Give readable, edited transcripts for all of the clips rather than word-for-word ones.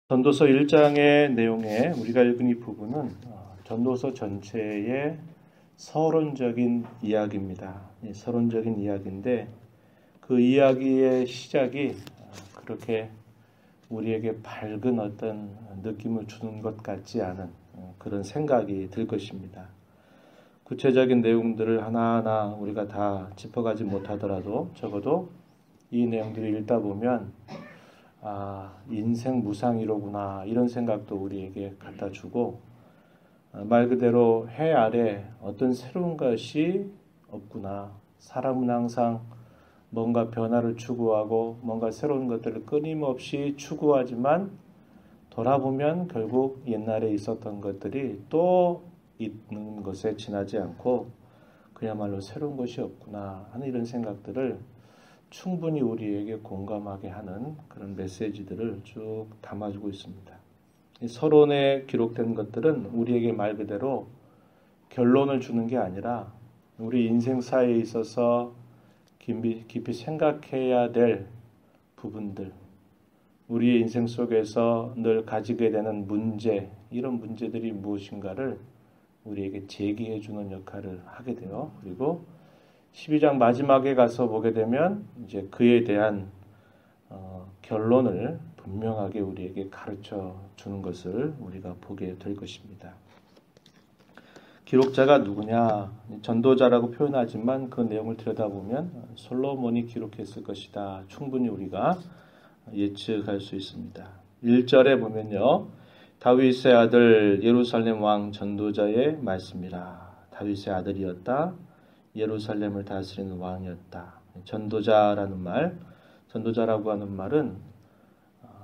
전도서 1장의 내용에 우리가 읽은 이 부분은 전도서 전체의 서론적인 이야기입니다. 서론적인 이야기인데 그 이야기의 시작이 그렇게 우리에게 밝은 어떤 느낌을 주는 것 같지 않은 그런 생각이 들 것입니다. 구체적인 내용들을 하나하나 우리가 다 짚어가지 못하더라도 적어도 이 내용들을 읽다 보면 인생 무상이로구나 이런 생각도 우리에게 갖다 주고 말 그대로 해 아래 어떤 새로운 것이 없구나. 사람은 항상 뭔가 변화를 추구하고 뭔가 새로운 것들을 끊임없이 추구하지만 돌아보면 결국 옛날에 있었던 것들이 또 있는 것에 지나지 않고 그야말로 새로운 것이 없구나 하는 이런 생각들을 충분히 우리에게 공감하게 하는 그런 메시지들을 쭉 담아주고 있습니다. 이 서론에 기록된 것들은 우리에게 말 그대로 결론을 주는 게 아니라 우리 인생사에 있어서 깊이 생각해야 될 부분들, 우리의 인생 속에서 늘 가지게 되는 문제, 이런 문제들이 무엇인가를 우리에게 제기해 주는 역할을 하게 돼요. 그리고 12장 마지막에 가서 보게 되면 이제 그에 대한 결론을 분명하게 우리에게 가르쳐 주는 것을 우리가 보게 될 것입니다. 기록자가 누구냐? 전도자라고 표현하지만 그 내용을 들여다보면 솔로몬이 기록했을 것이다. 충분히 우리가 예측할 수 있습니다. 1절에 보면요. 다윗의 아들 예루살렘 왕 전도자의 말씀이라. 다윗의 아들이었다. 예루살렘을 다스리는 왕이었다. 전도자라는 말, 전도자라고 하는 말은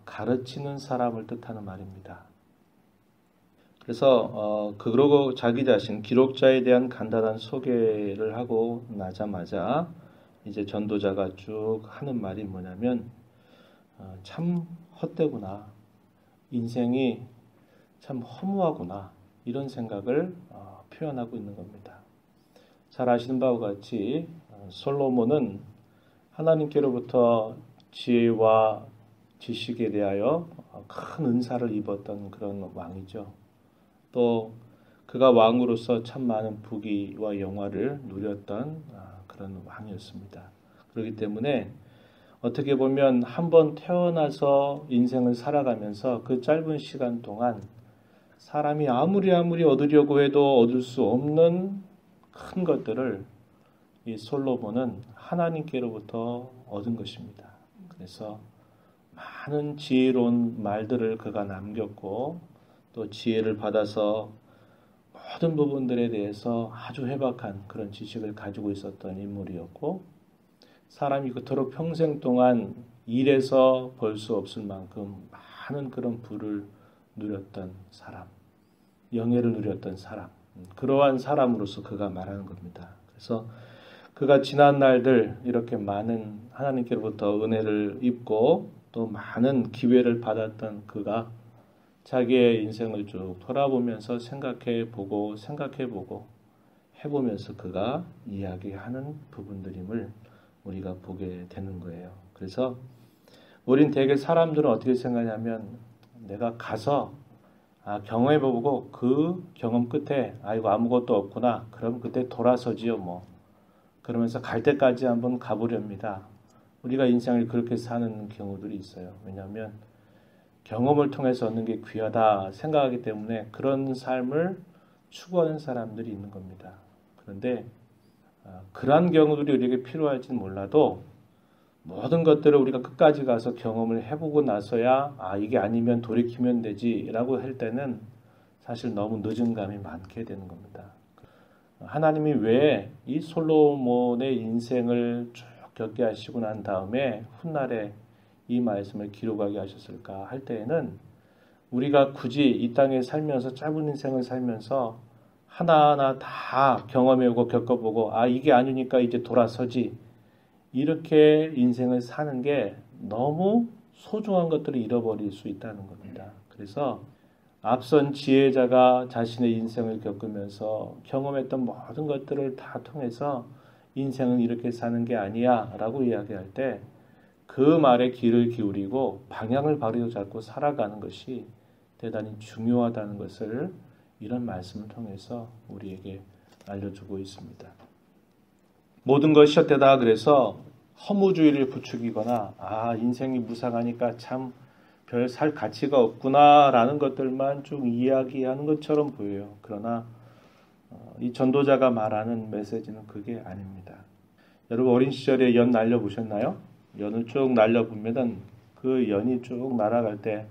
가르치는 사람을 뜻하는 말입니다. 그래서 그러고 자기 자신 기록자에 대한 간단한 소개를 하고 나자마자 이제 전도자가 쭉 하는 말이 뭐냐면 참 헛되구나. 인생이 참 허무하구나. 이런 생각을 표현하고 있는 겁니다. 잘 아시는 바와 같이 솔로몬은 하나님께로부터 지혜와 지식에 대하여 큰 은사를 입었던 그런 왕이죠. 또 그가 왕으로서 참 많은 부귀와 영화를 누렸던 그런 왕이었습니다. 그렇기 때문에 어떻게 보면 한번 태어나서 인생을 살아가면서 그 짧은 시간 동안 사람이 아무리 얻으려고 해도 얻을 수 없는 큰 것들을 이 솔로몬은 하나님께로부터 얻은 것입니다. 그래서 많은 지혜로운 말들을 그가 남겼고 또 지혜를 받아서 모든 부분들에 대해서 아주 해박한 그런 지식을 가지고 있었던 인물이었고 사람이 그토록 평생 동안 일해서 벌 수 없을 만큼 많은 그런 부를 누렸던 사람, 영예를 누렸던 사람, 그러한 사람으로서 그가 말하는 겁니다. 그래서 그가 지난 날들 이렇게 많은 하나님께로부터 은혜를 입고 또 많은 기회를 받았던 그가 자기의 인생을 쭉 돌아보면서 생각해보고 해보면서 그가 이야기하는 부분들임을 우리가 보게 되는 거예요. 그래서 우린 대개 사람들은 어떻게 생각하냐면 내가 가서 경험해보고 그 경험 끝에 이거 아무것도 없구나. 그럼 그때 돌아서지요 뭐. 그러면서 갈 때까지 한번 가보렵니다. 우리가 인생을 그렇게 사는 경우들이 있어요. 왜냐하면 경험을 통해서 얻는 게 귀하다 생각하기 때문에 그런 삶을 추구하는 사람들이 있는 겁니다. 그런데 그러한 경우들이 우리에게 필요할지는 몰라도 모든 것들을 우리가 끝까지 가서 경험을 해보고 나서야 이게 아니면 돌이키면 되지라고 할 때는 사실 너무 늦은 감이 많게 되는 겁니다. 하나님이 왜 이 솔로몬의 인생을 쭉 겪게 하시고 난 다음에 훗날에 이 말씀을 기록하게 하셨을까 할 때에는 우리가 굳이 이 땅에 살면서 짧은 인생을 살면서 하나하나 다 경험해보고 겪어보고 이게 아니니까 이제 돌아서지 이렇게 인생을 사는 게 너무 소중한 것들을 잃어버릴 수 있다는 겁니다. 그래서 앞선 지혜자가 자신의 인생을 겪으면서 경험했던 모든 것들을 다 통해서 인생은 이렇게 사는 게 아니야 라고 이야기할 때 그 말에 귀를 기울이고 방향을 바로 잡고 살아가는 것이 대단히 중요하다는 것을 이런 말씀을 통해서 우리에게 알려주고 있습니다. 모든 것이 헛되다 그래서 허무주의를 부추기거나 인생이 무상하니까 참 별 살 가치가 없구나라는 것들만 쭉 이야기하는 것처럼 보여요. 그러나 이 전도자가 말하는 메시지는 그게 아닙니다. 여러분 어린 시절에 연 날려보셨나요? 연을 쭉 날려보면 그 연이 쭉 날아갈 때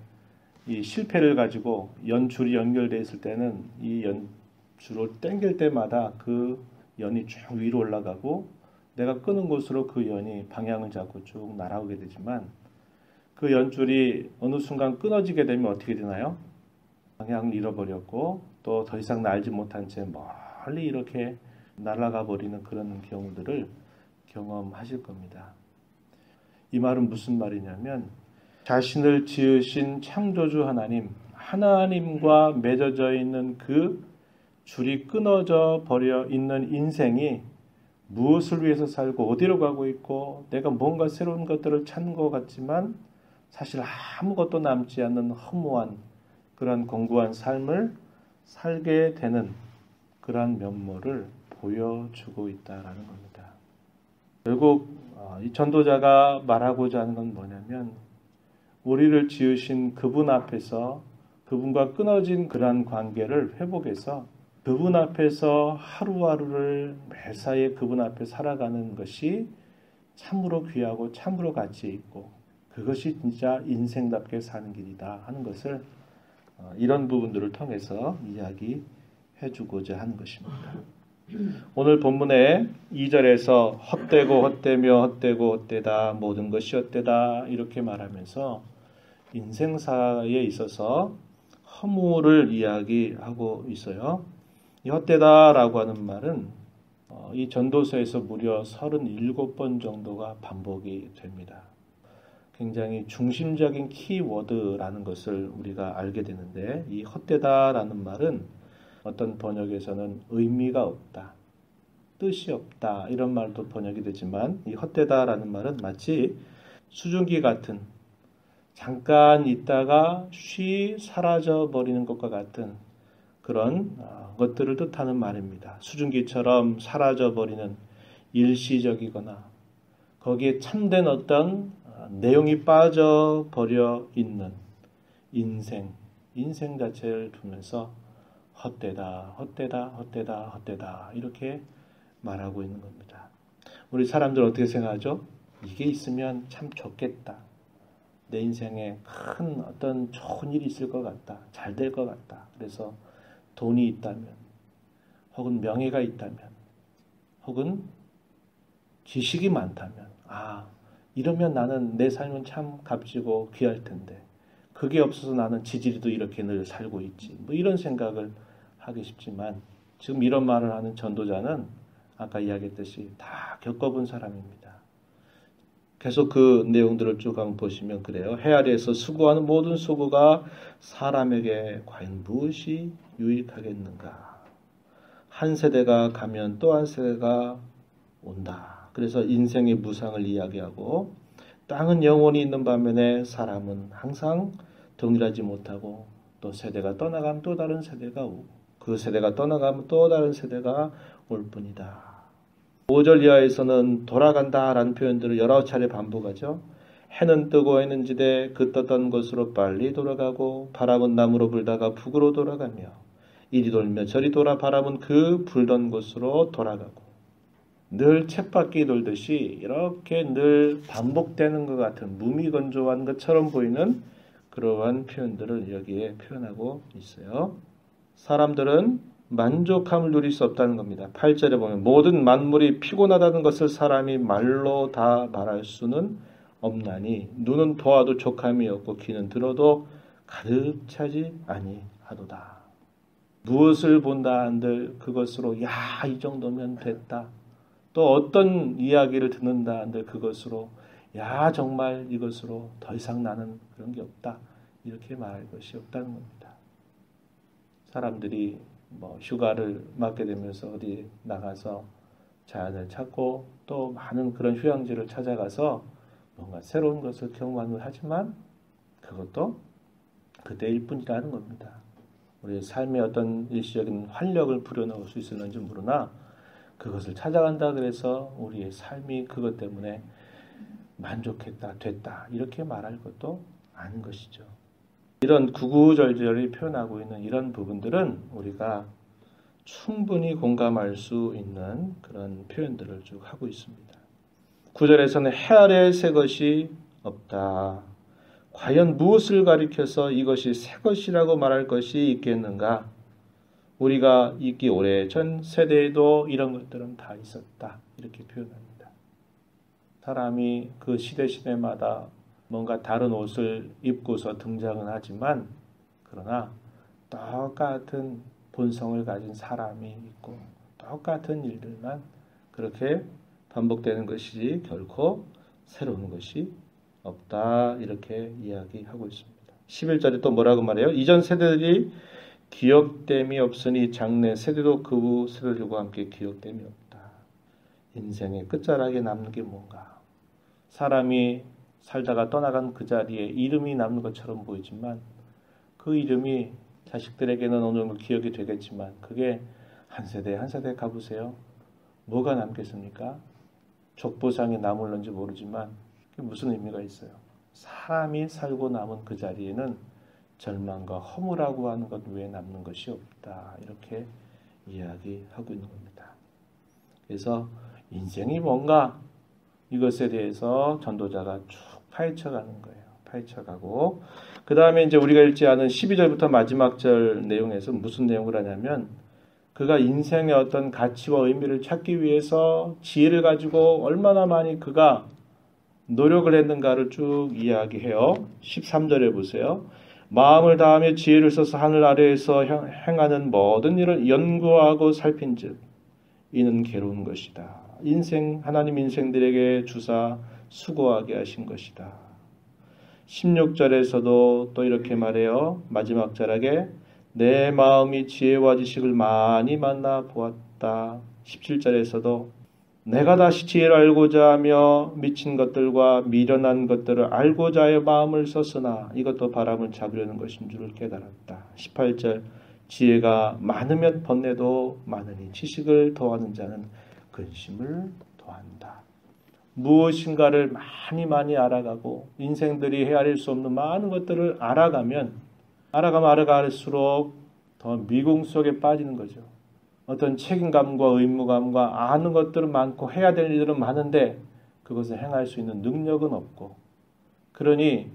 이 실패를 가지고 연줄이 연결되어 있을 때는 이 연줄을 당길 때마다 그 연이 쭉 위로 올라가고 내가 끄는 곳으로 그 연이 방향을 잡고 쭉 날아오게 되지만 그 연줄이 어느 순간 끊어지게 되면 어떻게 되나요? 방향을 잃어버렸고 또 더 이상 날지 못한 채 멀리 이렇게 날아가 버리는 그런 경우들을 경험하실 겁니다. 이 말은 무슨 말이냐면 자신을 지으신 창조주 하나님과 맺어져 있는 그 줄이 끊어져 버려 있는 인생이 무엇을 위해서 살고 어디로 가고 있고 내가 뭔가 새로운 것들을 찾는 것 같지만 사실 아무것도 남지 않는 허무한 그런 공고한 삶을 살게 되는 그러한 면모를 보여주고 있다라는 겁니다. 결국 이 전도자가 말하고자 하는 건 뭐냐면 우리를 지으신 그분 앞에서 그분과 끊어진 그러한 관계를 회복해서 그분 앞에서 하루하루를 매사에 그분 앞에 살아가는 것이 참으로 귀하고 참으로 가치 있고 그것이 진짜 인생답게 사는 길이다 하는 것을 이런 부분들을 통해서 이야기해 주고자 하는 것입니다. 오늘 본문의 2절에서 헛되고 헛되며 헛되고 헛되다 모든 것이 헛되다 이렇게 말하면서 인생사에 있어서 허무를 이야기하고 있어요. 이 헛되다라고 하는 말은 이 전도서에서 무려 37번 정도가 반복이 됩니다. 굉장히 중심적인 키워드라는 것을 우리가 알게 되는데 이 헛되다라는 말은 어떤 번역에서는 의미가 없다, 뜻이 없다 이런 말도 번역이 되지만 이 헛되다라는 말은 마치 수증기 같은 잠깐 있다가 쉬 사라져 버리는 것과 같은 그런 것들을 뜻하는 말입니다. 수증기처럼 사라져 버리는 일시적이거나 거기에 참된 어떤 내용이 빠져버려 있는 인생 자체를 두면서 헛되다, 헛되다, 헛되다, 헛되다 이렇게 말하고 있는 겁니다. 우리 사람들 어떻게 생각하죠? 이게 있으면 참 좋겠다. 내 인생에 큰 어떤 좋은 일이 있을 것 같다. 잘 될 것 같다. 그래서 돈이 있다면 혹은 명예가 있다면 혹은 지식이 많다면 이러면 나는 내 삶은 참 값지고 귀할 텐데 그게 없어서 나는 지지리도 이렇게 늘 살고 있지. 이런 생각을 하기 쉽지만 지금 이런 말을 하는 전도자는 아까 이야기했듯이 다 겪어본 사람입니다. 계속 그 내용들을 쭉 한번 보시면 그래요. 해 아래에서 수고하는 모든 수고가 사람에게 과연 무엇이 유익하겠는가. 한 세대가 가면 또 한 세대가 온다. 그래서 인생의 무상을 이야기하고 땅은 영원히 있는 반면에 사람은 항상 동일하지 못하고 또 세대가 떠나가면 또 다른 세대가 오고 그 세대가 떠나가면 또 다른 세대가 올 뿐이다. 5절 이하에서는 돌아간다라는 표현들을 여러 차례 반복하죠. 해는 뜨고 해는 지되 그 떴던 곳으로 빨리 돌아가고 바람은 남으로 불다가 북으로 돌아가며 이리 돌며 저리 돌아 바람은 그 불던 곳으로 돌아가고 늘 쳇바퀴 돌듯이 이렇게 늘 반복되는 것 같은 무미건조한 것처럼 보이는 그러한 표현들을 여기에 표현하고 있어요. 사람들은 만족함을 누릴 수 없다는 겁니다. 8절에 보면 모든 만물이 피곤하다는 것을 사람이 말로 다 말할 수는 없나니 눈은 보아도 족함이 없고 귀는 들어도 가득 차지 아니하도다. 무엇을 본다 한들 그것으로 이 정도면 됐다. 또 어떤 이야기를 듣는다 한들 그것으로 정말 이것으로 더 이상 나는 그런 게 없다. 이렇게 말할 것이 없다는 겁니다. 사람들이 휴가를 맞게 되면서 어디 나가서 자연을 찾고 또 많은 그런 휴양지를 찾아가서 뭔가 새로운 것을 경험하는 하지만 그것도 그때일 뿐이라는 겁니다. 우리의 삶에 어떤 일시적인 활력을 불어넣을 수 있을는지 모르나 그것을 찾아간다 그래서 우리의 삶이 그것 때문에 만족했다, 됐다 이렇게 말할 것도 아닌 것이죠. 이런 구구절절히 표현하고 있는 이런 부분들은 우리가 충분히 공감할 수 있는 그런 표현들을 쭉 하고 있습니다. 9절에서는 해 아래 새 것이 없다. 과연 무엇을 가리켜서 이것이 새 것이라고 말할 것이 있겠는가? 우리가 있기 오래전 세대에도 이런 것들은 다 있었다. 이렇게 표현합니다. 사람이 그 시대마다 뭔가 다른 옷을 입고서 등장은 하지만 그러나 똑같은 본성을 가진 사람이 있고 똑같은 일들만 그렇게 반복되는 것이지 결코 새로운 것이 없다. 이렇게 이야기하고 있습니다. 11절에 또 뭐라고 말해요? 이전 세대들이 기억됨이 없으니 장래 세대도 그 후 세대들과 함께 기억됨이 없다. 인생의 끝자락에 남는 게 뭔가? 사람이 살다가 떠나간 그 자리에 이름이 남는 것처럼 보이지만 그 이름이 자식들에게는 어느 정도 기억이 되겠지만 그게 한 세대 한 세대 가보세요. 뭐가 남겠습니까? 족보상에 남을는지 모르지만 그게 무슨 의미가 있어요? 사람이 살고 남은 그 자리에는 절망과 허무라고 하는 것 외에 남는 것이 없다. 이렇게 이야기하고 있는 겁니다. 그래서 인생이 뭔가 이것에 대해서 전도자가 쭉 파헤쳐가는 거예요. 파헤쳐가고 그 다음에 이제 우리가 읽지 않은 12절부터 마지막 절 내용에서 무슨 내용을 하냐면 그가 인생의 어떤 가치와 의미를 찾기 위해서 지혜를 가지고 얼마나 많이 그가 노력을 했는가를 쭉 이야기해요. 13절에 보세요. 마음을 다하며 지혜를 써서 하늘 아래에서 행하는 모든 일을 연구하고 살핀즉 이는 괴로운 것이다. 하나님 인생들에게 주사 수고하게 하신 것이다. 16절에서도 또 이렇게 말해요. 마지막 절하게 내 마음이 지혜와 지식을 많이 만나 보았다. 17절에서도 내가 다시 지혜를 알고자 하며 미친 것들과 미련한 것들을 알고자 하여 마음을 썼으나 이것도 바람을 잡으려는 것인 줄을 깨달았다. 18절 지혜가 많으면 번뇌도 많으니 지식을 더하는 자는 근심을 더한다. 무엇인가를 많이 알아가고 인생들이 헤아릴 수 없는 많은 것들을 알아가면 알아갈수록 더 미궁 속에 빠지는 거죠. 어떤 책임감과 의무감과 아는 것들은 많고 해야 될 일들은 많은데 그것을 행할 수 있는 능력은 없고 그러니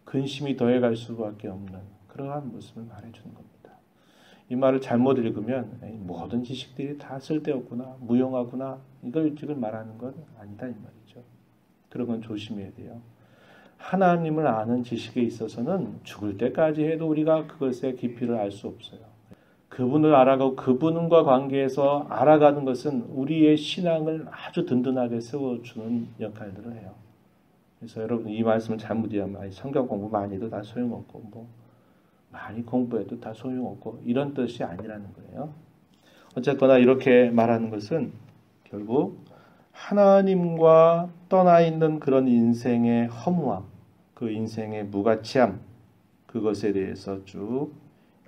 근심이 더해갈 수밖에 없는 그러한 모습을 말해주는 겁니다. 이 말을 잘못 읽으면 모든 지식들이 다 쓸데없구나 무용하구나 이걸 지금 말하는 건 아니다 이 말이죠. 그런 건 조심해야 돼요. 하나님을 아는 지식에 있어서는 죽을 때까지 해도 우리가 그것의 깊이를 알 수 없어요. 그분을 알아가고 그분과 관계에서 알아가는 것은 우리의 신앙을 아주 든든하게 세워주는 역할들을 해요. 그래서 여러분 이 말씀을 잘못 이해하면 성경 공부 많이 해도 다 소용없고 뭐 많이 공부해도 다 소용없고 이런 뜻이 아니라는 거예요. 어쨌거나 이렇게 말하는 것은 결국 하나님과 떠나 있는 그런 인생의 허무함, 그 인생의 무가치함 그것에 대해서 쭉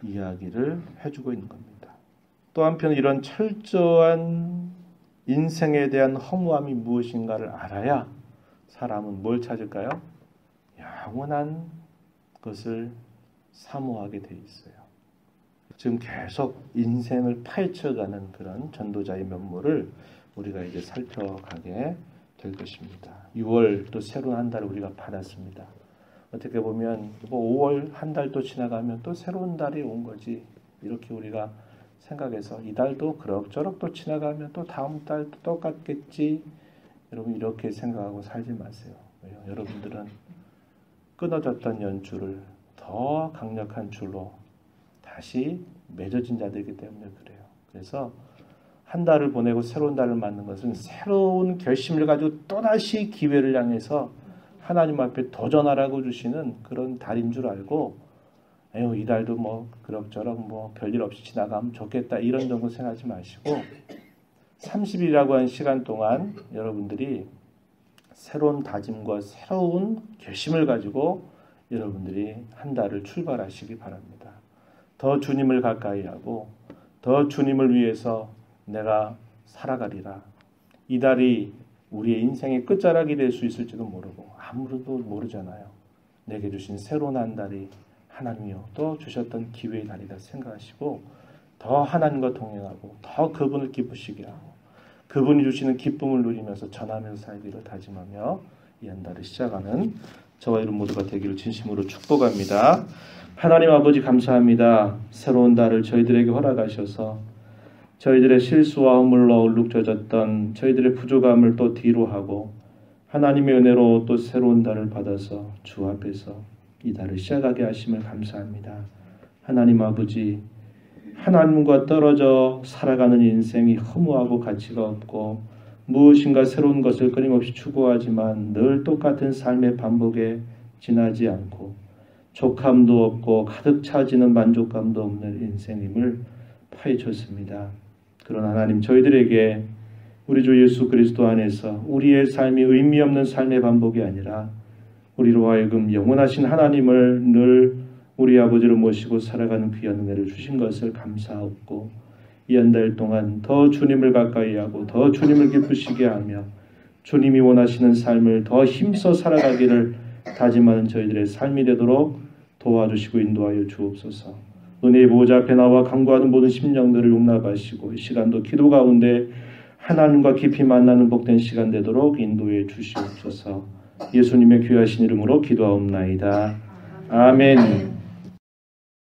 이야기를 해주고 있는 겁니다. 또 한편 이런 철저한 인생에 대한 허무함이 무엇인가를 알아야 사람은 뭘 찾을까요? 영원한 것을 사모하게 돼 있어요. 지금 계속 인생을 파헤쳐가는 그런 전도자의 면모를 우리가 이제 살펴가게 될 것입니다. 6월 또 새로운 한 달을 우리가 받았습니다. 어떻게 보면 5월 한 달도 지나가면 또 새로운 달이 온 거지 이렇게 우리가 생각해서 이 달도 그럭저럭 또 지나가면 또 다음 달도 똑같겠지 여러분 이렇게 생각하고 살지 마세요. 왜요? 여러분들은 끊어졌던 연줄을 더 강력한 줄로 다시 맺어진 자들이기 때문에 그래요. 그래서 한 달을 보내고 새로운 달을 맞는 것은 새로운 결심을 가지고 또다시 기회를 향해서 하나님 앞에 도전하라고 주시는 그런 달인 줄 알고 에휴 이 달도 뭐 그럭저럭 뭐 별일 없이 지나가면 좋겠다 이런 정도 생각하지 마시고 30일이라고 하는 시간 동안 여러분들이 새로운 다짐과 새로운 결심을 가지고 여러분들이 한 달을 출발하시기 바랍니다. 더 주님을 가까이 하고 더 주님을 위해서 내가 살아가리라. 이 달이 우리의 인생의 끝자락이 될 수 있을지도 모르고 아무도 모르잖아요. 내게 주신 새로운 한 달이 하나님이요 또 주셨던 기회의 달이라 생각하시고 더 하나님과 동행하고 더 그분을 기쁘시게 하고 그분이 주시는 기쁨을 누리면서 전하면서 살기를 다짐하며 이 한 달을 시작하는 저와 여러분 모두가 되기를 진심으로 축복합니다. 하나님 아버지 감사합니다. 새로운 달을 저희들에게 허락하셔서 저희들의 실수와 허물로 얼룩져졌던 저희들의 부족함을 또 뒤로 하고 하나님의 은혜로 또 새로운 달을 받아서 주 앞에서 이 달을 시작하게 하심을 감사합니다. 하나님 아버지 하나님과 떨어져 살아가는 인생이 허무하고 가치가 없고 무엇인가 새로운 것을 끊임없이 추구하지만 늘 똑같은 삶의 반복에 지나지 않고 족함도 없고 가득 차지는 만족감도 없는 인생임을 파헤쳤습니다. 그러나 하나님 저희들에게 우리 주 예수 그리스도 안에서 우리의 삶이 의미 없는 삶의 반복이 아니라 우리로 하여금 영원하신 하나님을 늘 우리 아버지를 모시고 살아가는 귀한 은혜를 주신 것을 감사하고 이 한 달 동안 더 주님을 가까이 하고 더 주님을 기쁘시게 하며 주님이 원하시는 삶을 더 힘써 살아가기를 다짐하는 저희들의 삶이 되도록 도와주시고 인도하여 주옵소서. 은혜의 보호자 앞에 나와 간구하는 모든 심령들을 용납하시고 이 시간도 기도 가운데 하나님과 깊이 만나는 복된 시간 되도록 인도해 주시옵소서. 예수님의 귀하신 이름으로 기도하옵나이다. 아멘.